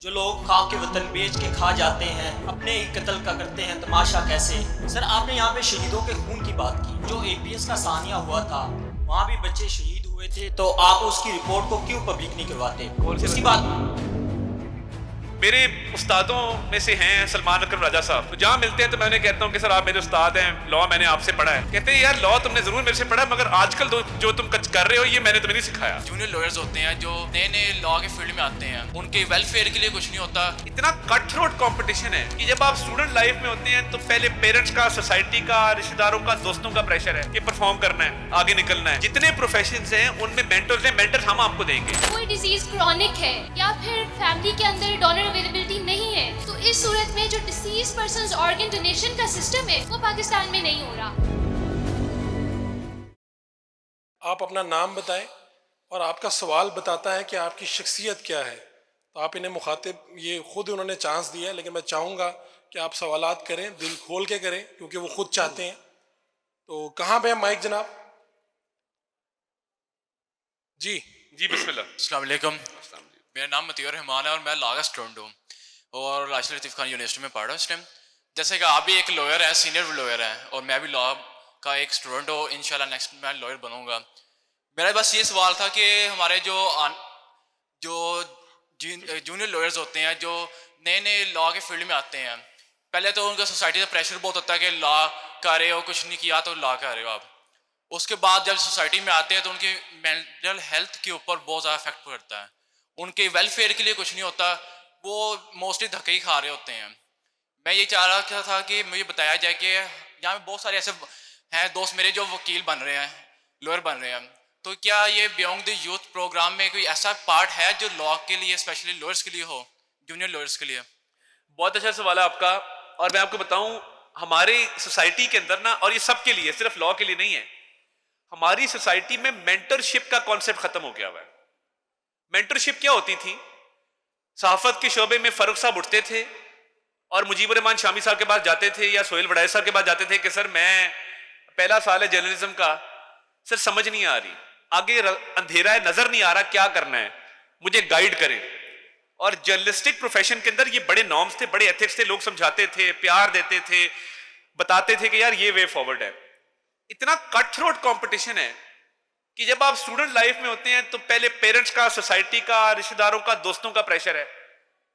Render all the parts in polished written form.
جو لوگ خاک کے وطن بیچ کے کھا جاتے ہیں، اپنے ہی قتل کا کرتے ہیں تماشا کیسے. سر آپ نے یہاں پہ شہیدوں کے خون کی بات کی. جو APS کا ثانیہ ہوا تھا وہاں بھی بچے شہید ہوئے تھے، تو آپ اس کی رپورٹ کو کیوں پبلک نہیں کرواتے؟ اس کی بات میرے استادوں میں سے ہیں سلمان اکرم راجہ صاحب. تو جہاں ملتے ہیں تو میں انہیں کہتا ہوں کہ سر آپ میرے استاد ہیں، لا میں نے آپ سے پڑھا ہے. کہتے ہیں یار لا تم نے ضرور میرے سے پڑھا مگر آج کل جو تم کر رہے ہو یہ میں نے تمہیں نہیں سکھایا. جونیئر لوئرز ہوتے ہیں جو نئے نئے لا کے فیلڈ میں آتے ہیں، ان کے ویلفیئر کے لیے کچھ نہیں ہوتا. اتنا کٹ تھروٹ کمپٹیشن ہے کہ جب آپ اسٹوڈنٹ لائف میں ہوتے ہیں تو پہلے پیرنٹس کا، سوسائٹی کا، رشتہ داروں کا، دوستوں کا پریشر ہے کہ پرفارم کرنا ہے، آگے نکلنا ہے. جتنے پروفیشنز ہیں ان میں مینٹرز ہیں، مینٹرز ہم آپ کو دیں گے. کوئی ڈیزیز کرونک ہے یا پھر فیملی کے اندر ڈونر اویلیبلٹی نہیں ہے، تو اس صورت میں جو ڈیسیز پرسنز آرگن ڈونیشن کا سسٹم ہے وہ پاکستان میں نہیں ہو رہا. آپ اپنا نام بتائیں اور آپ کا سوال بتاتا ہے کہ آپ کی شخصیت کیا ہے. تو آپ انہیں مخاطب، یہ خود انہوں نے چانس دیا ہے، لیکن میں چاہوں گا کہ آپ سوالات کریں، دل کھول کے کریں، کیونکہ وہ خود چاہتے ہیں. تو کہاں پہ ہے مائک جناب؟ جی بسم اللہ. السلام علیکم. میرا نام مطیع رحمان ہے اور میں لا کا اسٹوڈنٹ ہوں اور راشد لطیف خان یونیورسٹی میں پڑھ رہا ہوں اس ٹائم. جیسے کہ آپ بھی ایک لوئر ہیں، سینئر لوئر ہیں، اور میں بھی لا کا ایک اسٹوڈنٹ ہوں. انشاءاللہ نیکسٹ میں لوئر بنوں گا. میرا بس یہ سوال تھا کہ ہمارے جو جونیئر لوئرز ہوتے ہیں جو نئے نئے لا کے فیلڈ میں آتے ہیں، پہلے تو ان کا سوسائٹی سے پریشر بہت ہوتا ہے کہ لا کر رہے ہو، کچھ نہیں کیا تو لا کر رہے ہو آپ. اس کے بعد جب سوسائٹی میں آتے ہیں تو ان کی مینٹل ہیلتھ کے اوپر بہت زیادہ افیکٹ پڑتا ہے. ان کے ویلفیئر کے لیے کچھ نہیں ہوتا، وہ موسٹلی دھکے ہی کھا رہے ہوتے ہیں. میں یہ چاہ رہا تھا کہ مجھے بتایا جائے کہ یہاں پہ بہت سارے ایسے ہیں دوست میرے جو وکیل بن رہے ہیں، لوئر بن رہے ہیں، تو کیا یہ بیونگ دی یوتھ پروگرام میں کوئی ایسا پارٹ ہے جو لا کے لیے اسپیشلی لوئرس کے لیے ہو، جونیئر لوئرس کے لیے؟ بہت اچھا سوال ہے آپ کا. اور میں آپ کو بتاؤں ہماری سوسائٹی کے اندر نا، اور یہ سب کے لیے، صرف لا کے لیے نہیں ہے، ہماری سوسائٹی میں مینٹرشپ کا کانسیپٹ ختم ہو گیا ہوا ہے. مینٹرشپ کیا ہوتی تھی؟ صحافت کے شعبے میں فاروق صاحب اٹھتے تھے اور مجیب الرحمان شامی صاحب کے پاس جاتے تھے یا سہیل وڑائے صاحب کے پاس جاتے تھے کہ سر میں پہلا سال ہے جرنلزم کا، سر سمجھ نہیں آ رہی، آگے اندھیرا ہے، نظر نہیں آ رہا، کیا کرنا ہے، مجھے گائیڈ کریں. اور جرنلسٹک پروفیشن کے اندر یہ بڑے نارمز تھے، بڑے ایتھکس تھے، لوگ سمجھاتے تھے، پیار دیتے تھے، بتاتے تھے کہ یار یہ وے فارورڈ ہے. اتنا کٹ تھروٹ کمپٹیشن ہے کہ جب آپ اسٹوڈنٹ لائف میں ہوتے ہیں تو پہلے پیرنٹس کا، سوسائٹی کا، رشتہ داروں کا، دوستوں کا پریشر ہے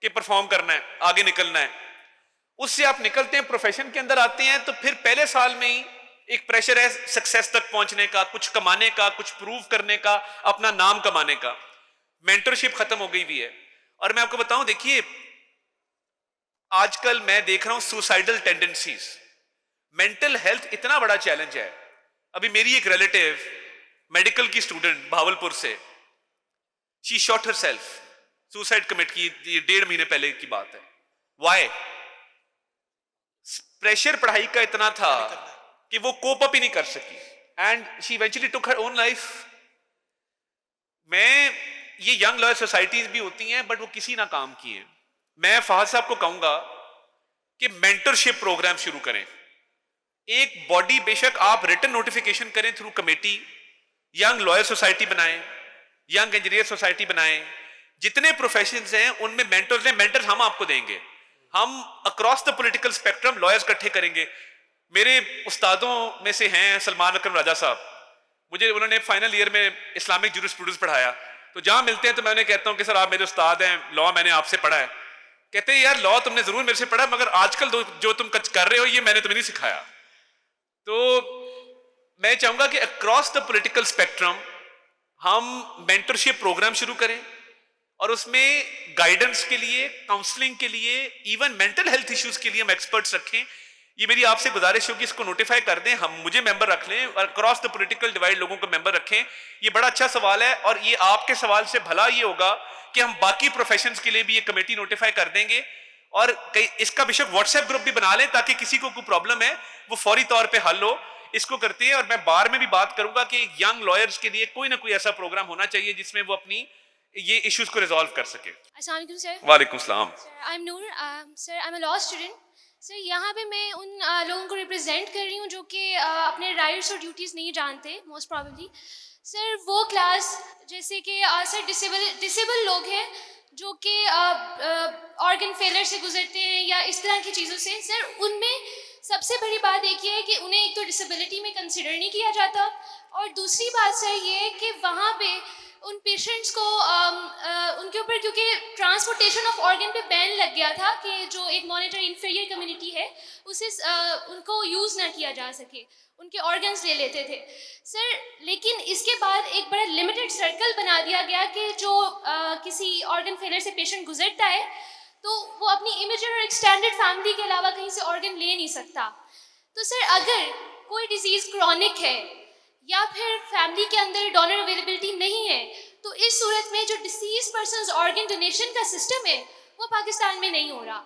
کہ پرفارم کرنا ہے، آگے نکلنا ہے. اس سے آپ نکلتے ہیں، پروفیشن کے اندر آتے ہیں تو پھر پہلے سال میں ہی ایک پریشر ہے سکسیس تک پہنچنے کا، کچھ کمانے کا، کچھ پروو کرنے کا، اپنا نام کمانے کا. مینٹرشپ ختم ہو گئی ہوئی ہے. اور میں آپ کو بتاؤں، دیکھیے آج کل میں دیکھ رہا ہوں سوسائڈل ٹینڈنسیز. مینٹل ہیلتھ اتنا بڑا چیلنج ہے. ابھی میری ایک ریلیٹیو میڈیکل کی اسٹوڈنٹ بھاولپور سے، she shot herself, suicide commit کی، 1.5 مہینے پہلے کی بات ہے. وائی؟ پریشر پڑھائی کا اتنا تھا کہ وہ کوپ اپ ہی نہیں کر سکی and she eventually took her own life. میں یہ ینگ لائر سوسائٹیز بھی ہوتی ہیں بٹ وہ کسی نہ کام کی ہیں. میں فہد صاحب کو کہوں گا کہ مینٹرشپ پروگرام شروع کریں. ایک باڈی، بے شک آپ ریٹن نوٹیفیکیشن کریں through committee, young lawyer society بنائیں، ینگ انجینئر سوسائٹی بنائیں. جتنے پروفیشنز ہیں ان میں مینٹرز ہیں، مینٹرز ہم آپ کو دیں گے. ہم across the political spectrum lawyers اکٹھے کریں گے. میرے استادوں میں سے ہیں سلمان اکرم راجہ صاحب. مجھے انہوں نے فائنل ایئر میں اسلامک جورسپروڈنس پڑھایا. تو جہاں ملتے ہیں تو میں انہیں کہتا ہوں کہ سر آپ میرے استاد ہیں، لا میں نے آپ سے پڑھا ہے. کہتے ہیں یار لا تم نے ضرور میرے سے پڑھا مگر آج کل جو تم کر رہے ہو یہ میں نے تمہیں نہیں سکھایا. تو میں چاہوں گا کہ اکراس دا پولیٹیکل اسپیکٹرم ہم مینٹرشپ پروگرام شروع کریں اور اس میں گائیڈنس کے لیے، کاؤنسلنگ کے لیے، ایون مینٹل ہیلتھ ایشوز کے لیے ہم ایکسپرٹس رکھیں. یہ میری آپ سے گزارش ہوگی، اس کو نوٹیفائی کر دیں، ہم مجھے ممبر رکھ لیں اور اکراس دا پولیٹیکل ڈیوائڈ لوگوں کو ممبر رکھیں. یہ بڑا اچھا سوال ہے اور یہ آپ کے سوال سے بھلا یہ ہوگا کہ ہم باقی پروفیشنز کے لیے بھی یہ کمیٹی نوٹیفائی کر دیں گے اور اس کا بے شک واٹس ایپ گروپ بھی بنا لیں تاکہ کسی کو کوئی پرابلم ہے وہ فوری طور پہ حل ہو. اس کو کرتے ہیں. اور میں بار میں بھی بات کروں گا کہ ینگ لائرز کے لیے کوئی نہ کوئی ایسا پروگرام ہونا چاہیے جس میں وہ اپنی یہ ایشوز کو ریزالو کر سکے. السلام علیکم سر. وعلیکم السلام. I am Noor. Sir I am a law student. Sir یہاں پہ میں ان لوگوں کو ریپرزینٹ کر رہی ہوں جو کہ اپنے رائٹس اور ڈیوٹیز نہیں جانتے موسٹ پرابیبلی. سر وہ کلاس جیسے کہ سر ڈسیبل لوگ ہیں جو کہ آرگن فیلر سے گزرتے ہیں یا اس طرح کی چیزوں سے، سر ان میں سب سے بڑی بات ایک یہ ہے کہ انہیں ایک تو ڈسیبلٹی میں کنسیڈر نہیں کیا جاتا، اور دوسری بات سر یہ ہے کہ وہاں پہ ان پیشنٹس کو ان کے اوپر کیونکہ ٹرانسپورٹیشن آف آرگن پہ بین لگ گیا تھا کہ جو ایک مانیٹر انفیریئر کمیونٹی ہے اسے ان کو یوز نہ کیا جا سکے، ان کے آرگنز لے لیتے تھے سر. لیکن اس کے بعد ایک بڑا لمیٹڈ سرکل بنا دیا گیا کہ جو کسی آرگن فیلر سے پیشنٹ گزرتا ہے تو وہ اپنی امیجر اور ایکسٹینڈیڈ فیملی کے علاوہ کہیں سے آرگن لے نہیں سکتا. تو سر اگر کوئی ڈیزیز کرونک ہے یا پھر فیملی کے اندر ڈونر اویلیبلٹی نہیں ہے تو اس صورت میں جو ڈیسیز پرسنز آرگن ڈونیشن کا سسٹم ہے وہ پاکستان میں نہیں ہو رہا.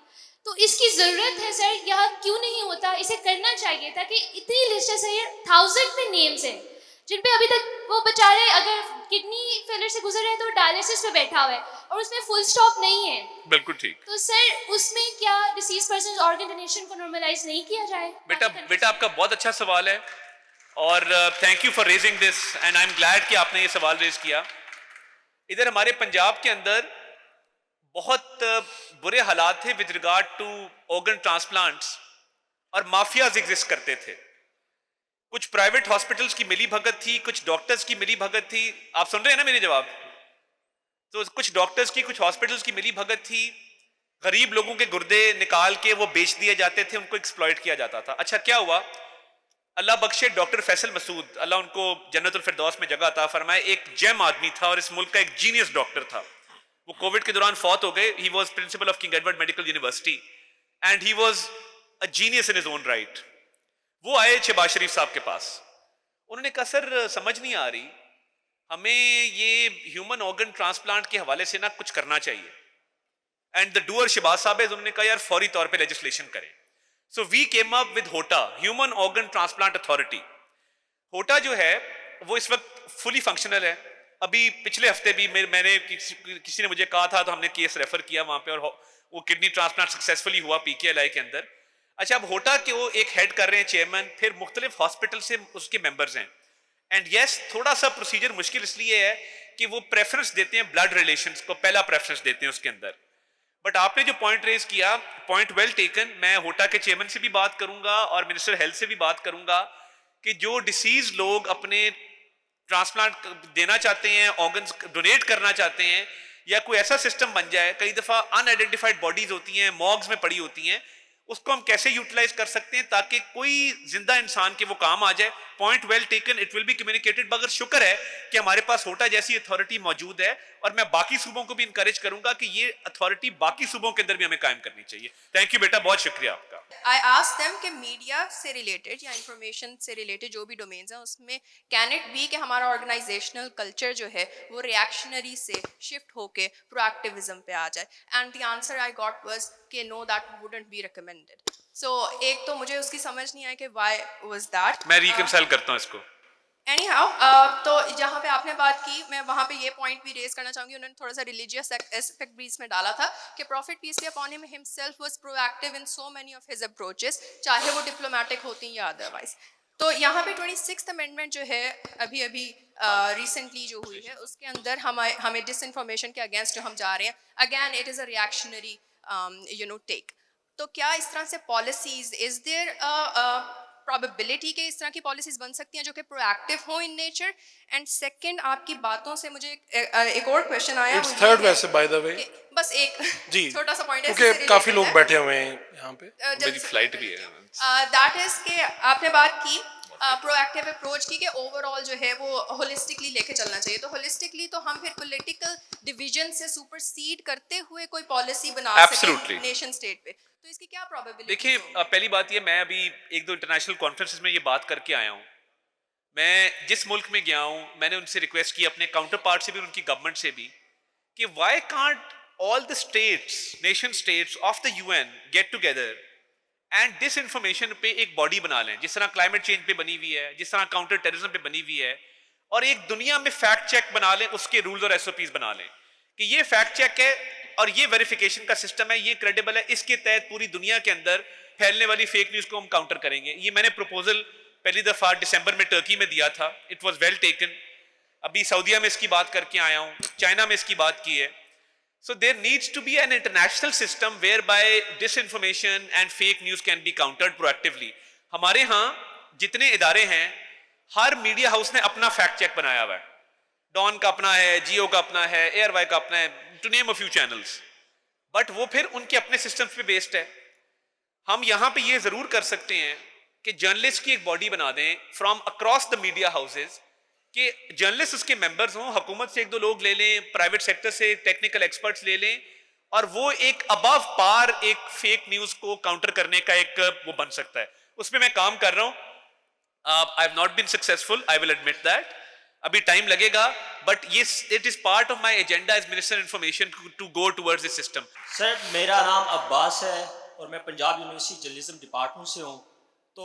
تو اس کی ضرورت ہے سر، یہاں کیوں نہیں ہوتا؟ اسے کرنا چاہیے تھا کہ اتنی لسٹ ہے سر، 1000 میں نیمز ہیں جن پہ ابھی تک وہ بیچارے اگر کڈنی فیلر سے گزر رہے ہیں تو ڈائلیسس پہ بیٹھا ہوا ہے اور اس میں فل اسٹاپ نہیں ہے. بالکل ٹھیک. تو سر اس میں کیا ڈیسیز پرسنز آرگن ڈونیشن کو نارملائز نہیں کیا جائے؟ بیٹا آپ کا بہت اچھا سوال ہے اور thank you for raising this and I'm glad کہ آپ نے یہ سوال ریز کیا. ادھر ہمارے پنجاب کے اندر بہت برے حالات تھے with regard to organ transplants اور مافیاز ایگزسٹ کرتے تھے. کچھ پرائیویٹ ہاسپٹلس کی ملی بھگت تھی، کچھ ڈاکٹرز کی ملی بھگت تھی. آپ سن رہے ہیں نا میرے جواب؟ تو کچھ ڈاکٹرز کی، کچھ ہاسپٹلس کی ملی بھگت تھی. غریب لوگوں کے گردے نکال کے وہ بیچ دیے جاتے تھے، ان کو ایکسپلائٹ کیا جاتا تھا. اچھا کیا ہوا؟ اللہ بخشے ڈاکٹر فیصل مسعود، اللہ ان کو جنت الفردوس میں جگہ عطا فرمائے، ایک جیم آدمی تھا اور اس ملک کا ایک جینیس ڈاکٹر تھا. وہ کووڈ کے دوران فوت ہو گئے. He was principle of king Edward medical university and he was a genius in his own right. وہ آئے شہباز شریف صاحب کے پاس. انہوں نے کہا سر سمجھ نہیں آ رہی، ہمیں یہ ہیومن آرگن ٹرانسپلانٹ کے حوالے سے نا کچھ کرنا چاہیے. اینڈ دا ڈوئر شہباز صاحب ہے، انہوں نے کہا یار فوری طور پہ لیجسلیشن کریں. So we came up with HOTA, human organ transplant authority. HOTA جو ہے وہ اس وقت فلی فنکشنل ہے. ابھی پچھلے ہفتے بھی میں نے کسی نے مجھے کہا تھا تو ہم نے کیس ریفر کیا وہاں پہ اور وہ کڈنی ٹرانسپلانٹ سکسیسفلی ہوا PKLI کے اندر. اچھا اب ہوٹا کے وہ ایک ہیڈ کر رہے ہیں چیئرمین، پھر مختلف ہاسپٹل سے اس کے ممبرز ہیں. اینڈ یس تھوڑا سا پروسیجر مشکل اس لیے ہے کہ وہ پریفرنس دیتے ہیں بلڈ ریلیشنز کو، پہلا پریفرنس دیتے ہیں اس کے اندر. بٹ آپ نے جو پوائنٹ ریز کیا، پوائنٹ ویل ٹیکن. میں ہوٹا کے چیئرمین سے بھی بات کروں گا اور منسٹر ہیلتھ سے بھی بات کروں گا کہ جو ڈیسیز لوگ اپنے ٹرانسپلانٹ دینا چاہتے ہیں، آرگنز ڈونیٹ کرنا چاہتے ہیں، یا کوئی ایسا سسٹم بن جائے. کئی دفعہ ان آئیڈینٹیفائڈ باڈیز ہوتی ہیں، مارگز میں پڑی ہوتی ہیں، اس کو ہم کیسے یوٹیلائز کر سکتے ہیں تاکہ کوئی زندہ انسان کے وہ کام آ جائے. Point well taken, it will be communicated. مگر شکر ہے کہ ہمارے پاس ہوٹا جیسی اتھارٹی موجود ہے اور میں باقی صوبوں کو بھی انکریج کروں گا کہ یہ اتھارٹی باقی صوبوں کے اندر بھی ہمیں قائم کرنی چاہیے. تھینک یو بیٹا، بہت شکریہ آپ کا. I asked them کہ میڈیا سے ریلیٹڈ یا انفارمیشن سے ریلیٹڈ جو بھی ڈومینز ہیں اس میں کین اٹ بی کہ ہمارا آرگنائزیشنل کلچر جو ہے وہ ریئیکشنری سے شفٹ ہو کے پرو ایکٹیوزم پہ آ جائے. And the answer I got was کہ no that wouldn't be recommended. So ایک تو مجھے اس کی سمجھ نہیں آئی کہ وائی واز دیٹ. میں ریکنسائل کرتا ہوں اس کو. اینی ہاؤ تو جہاں پہ آپ نے بات کی میں وہاں پہ یہ پوائنٹ بھی ریز کرنا چاہوں گی. انہوں نے تھوڑا سا ریلیجیس اسپیکٹ بھی اس میں ڈالا تھا کہ prophet peace be upon him himself was proactive in so many of his approaches, چاہے وہ ڈپلومیٹک ہوتی ہیں یا ادروائز. تو یہاں پہ 26th امینڈمنٹ جو ہے ابھی ریسنٹلی جو ہوئی ہے اس کے اندر ہمیں ڈس انفارمیشن کے اگینسٹ جو ہم جا رہے ہیں، again it is a reactionary take. تو کیا اس طرح سے پالیسیز، از دیر پرابیبلٹی کہ اس طرح کی پالیسیز بن سکتی ہیں جو کہ پرو ایکٹیو ہوں ان نیچر؟ اینڈ سیکنڈ آپ کی باتوں سے مجھے ایک اور کویشچن آیا. اٹس تھرڈ ویسے بائی دا وے بس ایک جی چھوٹا سا پوائنٹ ہے کیونکہ کافی لوگ بیٹھے ہوئے ہیں یہاں پہ. میری فلائٹ بھی ہے. دیٹ از کہ آپ نے بات کی پرو ایکٹیو اپروچ کی کہ اوور آل جو ہے وہ ہولسٹکلی لے کے چلنا چاہیے. تو ہولسٹکلی تو ہم پھر پولیٹیکل ڈویژن سے سپرسیڈ کرتے ہوئے کوئی پالیسی بنا سکیں نیشن اسٹیٹ پہ. تو اس کی کیا پروبیبلٹی؟ دیکھیے پہلی بات یہ، میں ابھی 1-2 انٹرنیشنل کانفرنسز میں یہ بات کر کے آیا ہوں. میں جس ملک میں گیا ہوں میں نے ان سے ریکویسٹ کی، اپنے کاؤنٹر پارٹ سے بھی، ان کی گورنمنٹ سے بھی، کہ why can't all the states, nation states of the UN get together and disinformation پہ ایک باڈی بنا لیں، جس طرح کلائمیٹ چینج پہ بنی ہوئی ہے، جس طرح کاؤنٹر ٹیررزم پہ بنی ہوئی ہے، اور ایک دنیا میں فیکٹ چیک بنا لیں، اس کے رولز اور SOPs بنا لیں کہ یہ فیکٹ چیک ہے اور یہ ویریفیکیشن کا سسٹم ہے، یہ کریڈیبل ہے، اس کے تحت پوری دنیا کے اندر پھیلنے والی فیک نیوز کو ہم کاؤنٹر کریں گے. یہ میں نے پروپوزل پہلی دفعہ دسمبر میں ٹرکی میں دیا تھا. It was well taken. ابھی سعودیہ میں اس کی بات کر کے آیا ہوں, چائنا میں اس کی بات کی ہے. So there needs to be an international system whereby disinformation and fake news can be countered proactively. ہمارے ہاں جتنے ادارے ہیں ہر میڈیا ہاؤس نے اپنا فیکٹ چیک بنایا ہوا ہے. ڈان کا اپنا ہے, جیو کا اپنا ہے, ایئر وائی کا اپنا ہے, to name a few channels. But وہ پھر ان کے اپنے سسٹمز پہ بیسڈ ہے. ہم یہاں پہ یہ ضرور کر سکتے ہیں کہ جرنلسٹ کی ایک باڈی بنا دیں from across the media houses, کہ جرنلسٹ اس کے ممبرز ہوں, حکومت سے ایک دو لوگ لے لیں, پرائیویٹ سیکٹر سے ٹیکنیکل ایکسپرٹس لے لیں, اور وہ ایک ابو پار ایک فیک نیوز کو کاؤنٹر کرنے کا ایک وہ بن سکتا ہے. اس پہ میں کام کر رہا ہوں. I have not been successful, I will admit that. ابھی ٹائم لگے گا, but yes, it is part of my agenda as Minister of Information to go towards this system. سر میرا نام عباس ہے اور میں پنجاب یونیورسٹی جرنلزم ڈپارٹمنٹ سے ہوں. تو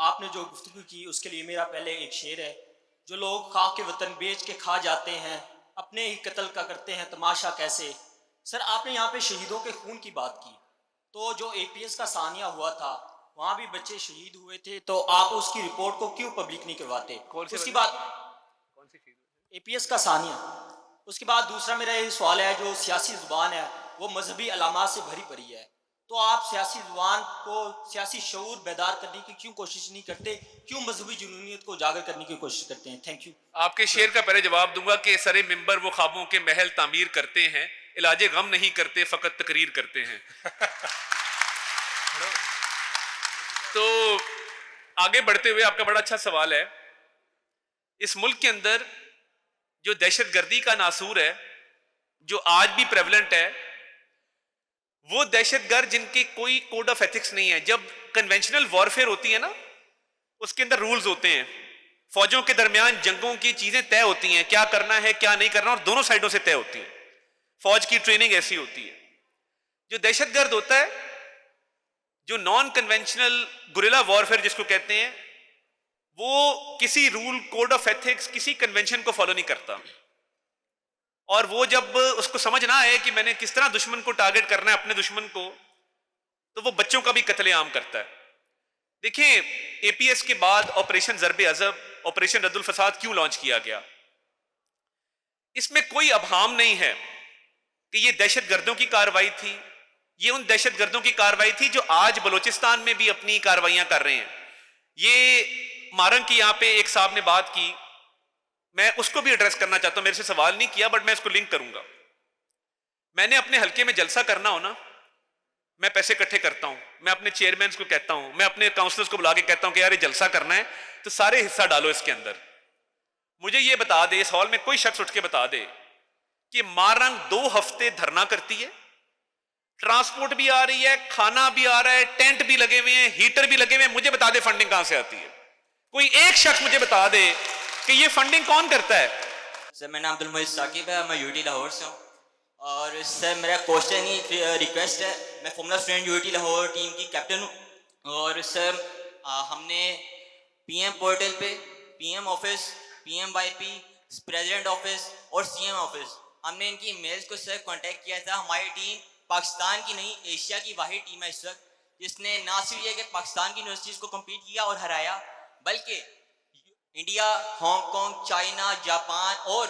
آپ نے جو گفتگو کی اس کے لیے میرا پہلے ایک شعر ہے. جو لوگ خاک کے وطن بیچ کے کھا جاتے ہیں, اپنے ہی قتل کا کرتے ہیں تماشا کیسے. سر آپ نے یہاں پہ شہیدوں کے خون کی بات کی, تو جو APS کا ثانیہ ہوا تھا وہاں بھی بچے شہید ہوئے تھے, تو آپ اس کی رپورٹ کو کیوں پبلک نہیں کرواتے؟ اس کی بات APS کا ثانیہ. اس کے بعد دوسرا میرا یہ سوال ہے, جو سیاسی زبان ہے وہ مذہبی علامات سے بھری پڑی ہے, تو آپ سیاسی زبان کو, سیاسی شعور بیدار کرنے کی کیوں کوشش نہیں کرتے؟ کیوں مذہبی جنونیت کو اجاگر کرنے کی کوشش کرتے ہیں؟ Thank you. آپ کے شعر کا پہلے جواب دوں گا کہ سر ممبر وہ خوابوں کے محل تعمیر کرتے ہیں, علاج غم نہیں کرتے, فقط تقریر کرتے ہیں. تو آگے بڑھتے ہوئے آپ کا بڑا اچھا سوال ہے. اس ملک کے اندر جو دہشت گردی کا ناسور ہے, جو آج بھی پریولنٹ ہے, وہ دہشت گرد جن کی کوئی کوڈ آف ایتھکس نہیں ہے. جب کنونشنل وارفیئر ہوتی ہے نا, اس کے اندر رولز ہوتے ہیں, فوجوں کے درمیان جنگوں کی چیزیں طے ہوتی ہیں, کیا کرنا ہے کیا نہیں کرنا, اور دونوں سائڈوں سے طے ہوتی ہیں. فوج کی ٹریننگ ایسی ہوتی ہے. جو دہشت گرد ہوتا ہے, جو نان کنونشنل گوریلا وارفیئر جس کو کہتے ہیں, وہ کسی رول, کوڈ آف ایتھکس, کسی کنونشن کو فالو نہیں کرتا. اور وہ جب اس کو سمجھ نہ آئے کہ میں نے کس طرح دشمن کو ٹارگٹ کرنا ہے, اپنے دشمن کو, تو وہ بچوں کا بھی قتل عام کرتا ہے. دیکھیں APS کے بعد آپریشن ضرب عضب, آپریشن رد الفساد کیوں لانچ کیا گیا؟ اس میں کوئی ابہام نہیں ہے کہ یہ دہشت گردوں کی کارروائی تھی. یہ ان دہشت گردوں کی کارروائی تھی جو آج بلوچستان میں بھی اپنی کارروائیاں کر رہے ہیں. یہ مارنگ کی یہاں پہ ایک صاحب نے بات کی, میں اس کو بھی ایڈریس کرنا چاہتا ہوں. میرے سے سوال نہیں کیا بٹ میں اس کو لنک کروں گا. میں نے اپنے حلقے میں جلسہ کرنا ہو نا, میں پیسے اکٹھے کرتا ہوں, میں اپنے چیئرمینس کو کہتا ہوں, میں اپنے کاؤنسلرز کو بلا کے کہتا ہوں کہ یار یہ جلسہ کرنا ہے تو سارے حصہ ڈالو اس کے اندر. مجھے یہ بتا دے, اس ہال میں کوئی شخص اٹھ کے بتا دے کہ مارنگ 2 ہفتے دھرنا کرتی ہے, ٹرانسپورٹ بھی آ رہی ہے, کھانا بھی آ رہا ہے, ٹینٹ بھی لگے ہوئے ہیں, ہیٹر بھی لگے ہوئے ہیں, مجھے بتا دے فنڈنگ کہاں سے آتی ہے. کوئی ایک شخص مجھے بتا دے کہ یہ فنڈنگ کون کرتا ہے. سر میرا نام عبدالمجید ثاقب ہے, میں UT لاہور سے ہوں. اور سر میرا کوشچن ہی ریکویسٹ ہے, میں formula student UT Lahore team کی کیپٹن ہوں. اور سر ہم نے PM پورٹل پہ PM office, PMYP, president office اور CM آفس, ہم نے ان کی میلز کو سر کانٹیکٹ کیا تھا. ہماری ٹیم پاکستان کی نہیں, ایشیا کی واحد ٹیم ہے اس وقت جس نے نہ صرف یہ کہ پاکستان کی یونیورسٹیز کو کمپیٹ کیا اور ہرایا, بلکہ India, Hong Kong, China, Japan اور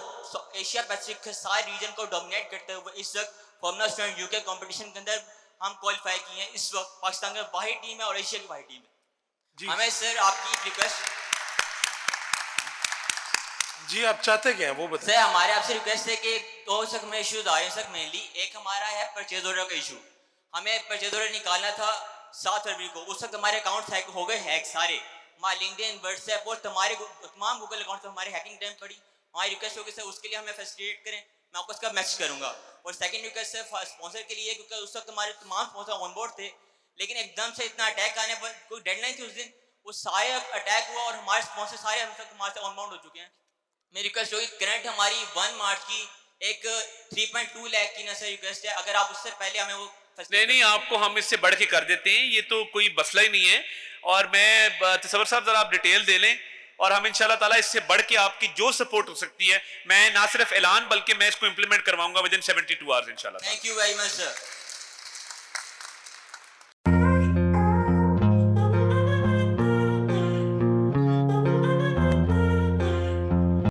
ایشیا پیسفک کے سارے ریجن کو ڈومینیٹ کرتے ہوئے اس وقت فارمولا اسٹوڈنٹ UK کمپٹیشن کے اندر ہم کوالیفائی کیے ہیں. اس وقت پاکستان کا واحد ٹیم ہے اور ایشیا کی واحد ٹیم ہے. ہمیں سر آپ کی ریکویسٹ, جی آپ چاہتے کیا ہیں وہ بتائیں. سر ہمارے آپ سے ریکویسٹ ہے کہ 2 سک میں ایشوز آ رہے ہیں سر مینلی. ایک ہمارا ہے پرچیز آرڈر کا ایشو, ہمیں پرچیز آرڈر نکالنا تھا 7 فروری کو. اس وقت ہمارے اکاؤنٹس ہو گئے ہیک سارے, ہمارے LinkedIn, واٹس ایپ اور تمام گوگل اکاؤنٹس میں ہمارے ہیکنگ ٹائم پڑی. ہماری ریکویسٹ ہوگی سر اس کے لیے ہمیں فیسیلیٹ کریں, میں آپ کو اس کا میسج کروں گا. اور سیکنڈ ریکویسٹ سر اسپانسر کے لیے, کیونکہ اس وقت ہمارے تمام اسپانسر آن بورڈ تھے, لیکن ایک دم سے اتنا اٹیک آنے پر کوئی ڈیڈ لائن تھی اس دن, وہ سارے اٹیک ہوا اور ہمارے اسپانسر سارے ہم تک ہمارے سے آن باؤنڈ ہو چکے ہیں. میری ریکویسٹ ہوگی, کرنٹ ہماری 1 مارچ کی ایک 3.2 لاکھ کی نہ سر ریکویسٹ ہے, اگر آپ اس سے پہلے ہمیں وہ نہیں, آپ کو ہم اس سے بڑھ کے کر دیتے ہیں, یہ تو کوئی مسئلہ ہی نہیں ہے. اور میں تصور صاحب ذرا آپ ڈیٹیل دے لیں اور ہم انشاءاللہ تعالیٰ اس سے بڑھ کے آپ کی جو سپورٹ ہو سکتی ہے, میں نہ صرف اعلان بلکہ میں اس کو امپلیمنٹ کرواؤں گا ودن 72 آورز انشاءاللہ. Thank you very much sir.